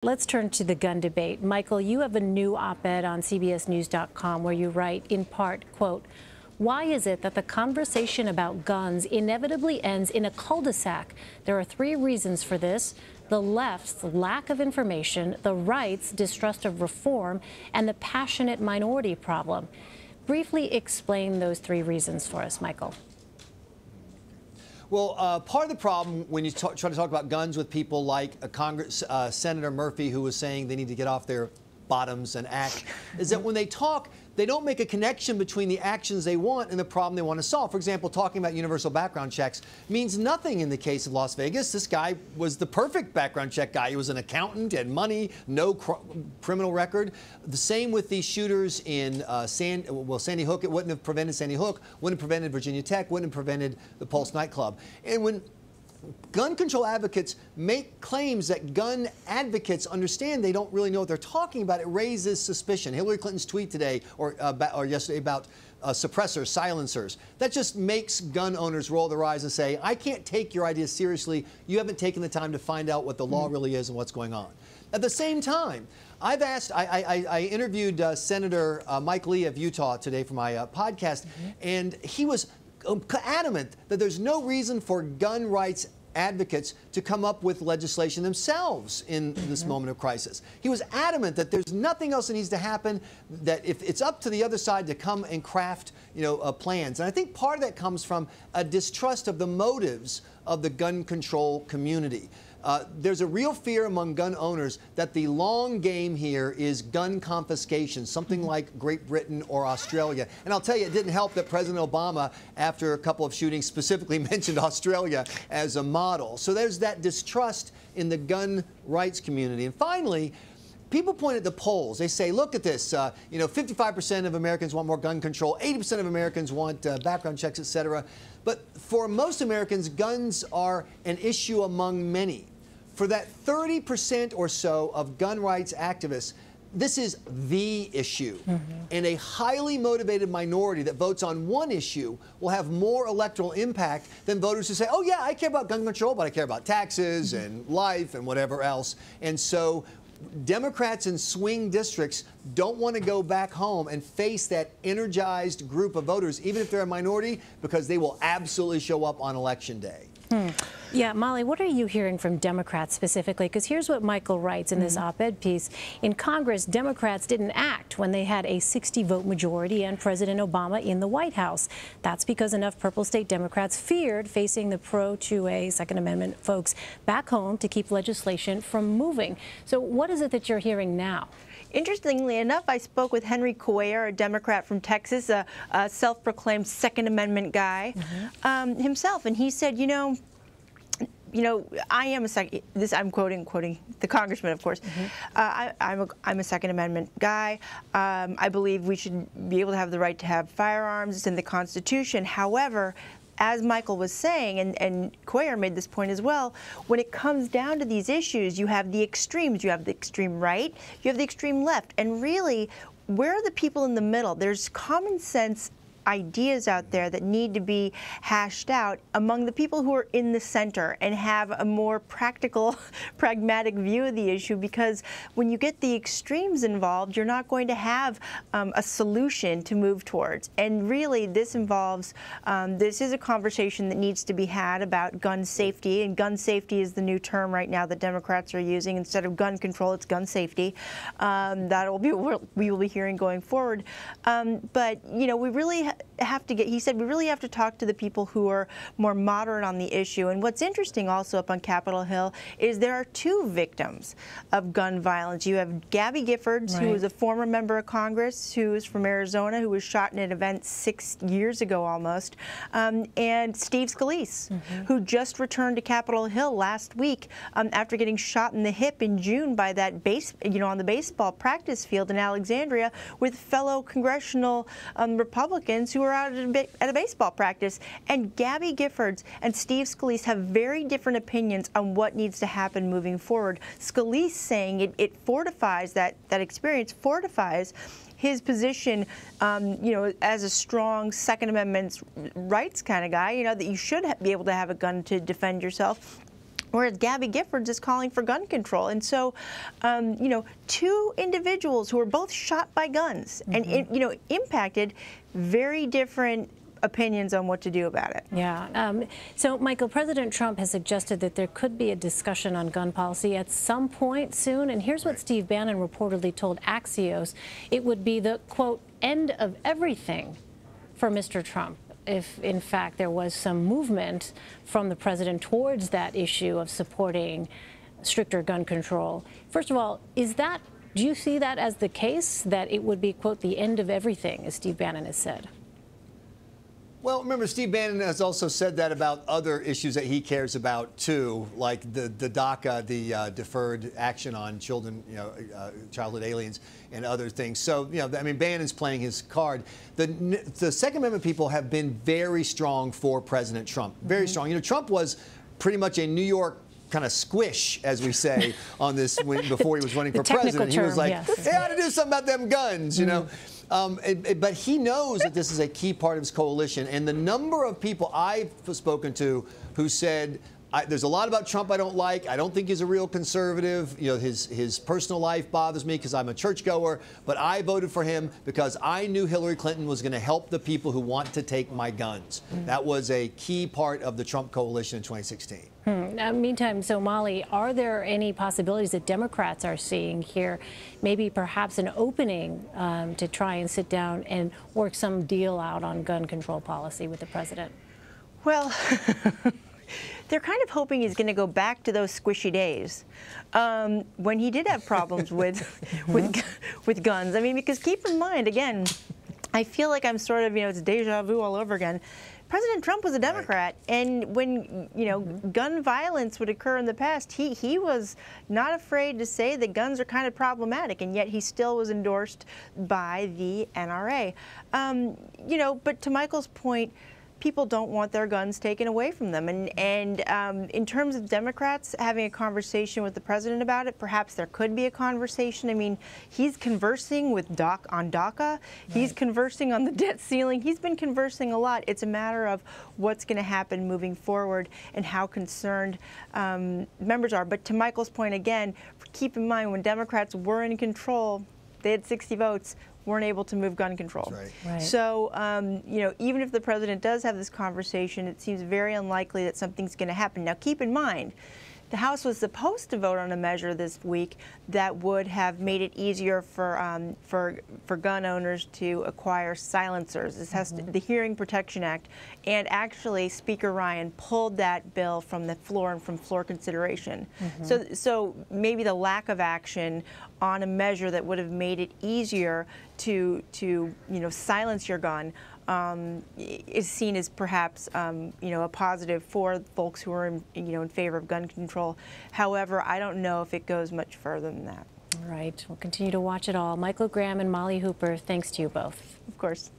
Let's turn to the gun debate. Michael, you have a new op-ed on CBSNews.com where you write, in part, quote, "Why is it that the conversation about guns inevitably ends in a cul-de-sac? There are three reasons for this: the left's lack of information, the right's distrust of reform, and the passionate minority problem." Briefly explain those three reasons for us, Michael. Well, part of the problem when you try to talk about guns with people like Senator Murphy, who was saying they need to get off their bottoms and act, is that when they talk, they don't make a connection between the actions they want and the problem they want to solve. For example, talking about universal background checks means nothing in the case of Las Vegas. This guy was the perfect background check guy. He was an accountant, had money, no criminal record. The same with the shooters in Sandy Hook. It wouldn't have prevented Sandy Hook, wouldn't have prevented Virginia Tech, wouldn't have prevented the Pulse nightclub. And when gun control advocates make claims that gun advocates understand they don't really know what they're talking about, it raises suspicion. Hillary Clinton's tweet today or yesterday about suppressors, silencers, that just makes gun owners roll their eyes and say, I can't take your ideas seriously. You haven't taken the time to find out what the law really is and what's going on. At the same time, I interviewed Senator Mike Lee of Utah today for my podcast, and he was adamant that there's no reason for gun rights advocates to come up with legislation themselves in this moment of crisis. He was adamant that there's nothing else that needs to happen, that if it's up to the other side to come and craft, plans. And I think part of that comes from a distrust of the motives of the gun control community. There's a real fear among gun owners that the long game here is gun confiscation, something like Great Britain or Australia. And I'll tell you, it didn't help that President Obama, after a couple of shootings, specifically mentioned Australia as a model. So there's that distrust in the gun rights community. And finally, people point at the polls. They say, look at this, 55% of Americans want more gun control, 80% of Americans want background checks, et cetera. But for most Americans, guns are an issue among many. For that 30% or so of gun rights activists, this is the issue. And a highly motivated minority that votes on one issue will have more electoral impact than voters who say, oh yeah, I care about gun control, but I care about taxes and life and whatever else. And so Democrats in swing districts don't want to go back home and face that energized group of voters, even if they're a minority, because they will absolutely show up on Election Day. Yeah, Molly, what are you hearing from Democrats specifically? Because here's what Michael writes in this op-ed piece. In Congress, Democrats didn't act when they had a 60-vote majority and President Obama in the White House. That's because enough purple state Democrats feared facing the pro-2A Second Amendment folks back home to keep legislation from moving. So what is it that you're hearing now? Interestingly enough, I spoke with Henry Cuellar, a Democrat from Texas, a self-proclaimed Second Amendment guy himself, and he said, I am I'm quoting the congressman, of course. I'm a Second Amendment guy. I believe we should be able to have the right to have firearms. It's in the Constitution. However, as Michael was saying, and Cuellar made this point as well, when it comes down to these issues, you have the extremes. You have the extreme right, you have the extreme left. And really, where are the people in the middle? There's common sense ideas out there that need to be hashed out among the people who are in the center and have a more practical, pragmatic view of the issue, because when you get the extremes involved, you're not going to have a solution to move towards. And really, this involves, this is a conversation that needs to be had about gun safety, and gun safety is the new term right now that Democrats are using. Instead of gun control, it's gun safety. That will be what we will be hearing going forward. But, we really have to he said we really have to talk to the people who are more moderate on the issue. And what's interesting also up on Capitol Hill is there are two victims of gun violence. You have Gabby Giffords, who is a former member of Congress, who is from Arizona, who was shot in an event 6 years ago almost, and Steve Scalise, who just returned to Capitol Hill last week after getting shot in the hip in June by that on the baseball practice field in Alexandria with fellow congressional Republicans who are out at a baseball practice. And Gabby Giffords and Steve Scalise have very different opinions on what needs to happen moving forward. Scalise saying it fortifies, that experience fortifies his position, as a strong Second Amendment rights kind of guy, that you should be able to have a gun to defend yourself. whereas Gabby Giffords is calling for gun control. And so, you know, two individuals who were both shot by guns and, you know, impacted very different opinions on what to do about it. Yeah. So, Michael, President Trump has suggested that there could be a discussion on gun policy at some point soon. And here's what Steve Bannon reportedly told Axios. It would be the, quote, end of everything for Mr. Trump if, in fact, there was some movement from the president towards that issue of supporting stricter gun control. First of all, do you see that as the case, that it would be, quote, the end of everything, as Steve Bannon has said? Well, remember, Steve Bannon has also said that about other issues that he cares about, too, like the DACA, the Deferred Action on Children, you know, Childhood Aliens, and other things. So, you know, I mean, Bannon's playing his card. The Second Amendment people have been very strong for President Trump, very strong. You know, Trump was pretty much a New York kind of squish, as we say, on this before he was running for president. He was like, hey, I ought to do something about them guns, you know. But he knows that this is a key part of his coalition. And the number of people I've spoken to who said, there's a lot about Trump I don't like. I don't think he's a real conservative. You know, his personal life bothers me because I'm a churchgoer. But I voted for him because I knew Hillary Clinton was going to help the people who want to take my guns. That was a key part of the Trump coalition in 2016. Meantime, so Molly, are there any possibilities that Democrats are seeing here, maybe perhaps an opening to try and sit down and work some deal out on gun control policy with the president? Well, they're kind of hoping he's going to go back to those squishy days when he did have problems with guns. I mean, because keep in mind, again, I feel like I'm sort of, you know, it's deja vu all over again. President Trump was a Democrat, and when, you know, gun violence would occur in the past, he was not afraid to say that guns are kind of problematic, and yet he still was endorsed by the NRA. You know, but to Michael's point, people don't want their guns taken away from them. And in terms of Democrats having a conversation with the president about it, perhaps there could be a conversation. I mean, he's conversing with on DACA. He's conversing on the debt ceiling. He's been conversing a lot. It's a matter of what's going to happen moving forward and how concerned members are. But to Michael's point again, keep in mind when Democrats were in control, they had 60 votes. Weren't able to move gun control. So, you know, even if the president does have this conversation, it seems very unlikely that something's going to happen. Now, keep in mind, the House was supposed to vote on a measure this week that would have made it easier for gun owners to acquire silencers. This has the Hearing Protection Act, and actually Speaker Ryan pulled that bill from the floor and from floor consideration. So maybe the lack of action on a measure that would have made it easier to you know, silence your gun is seen as perhaps you know, a positive for folks who are in favor of gun control. However, I don't know if it goes much further than that. All right, we'll continue to watch it all. Michael Graham and Molly Hooper, thanks to you both. Of course.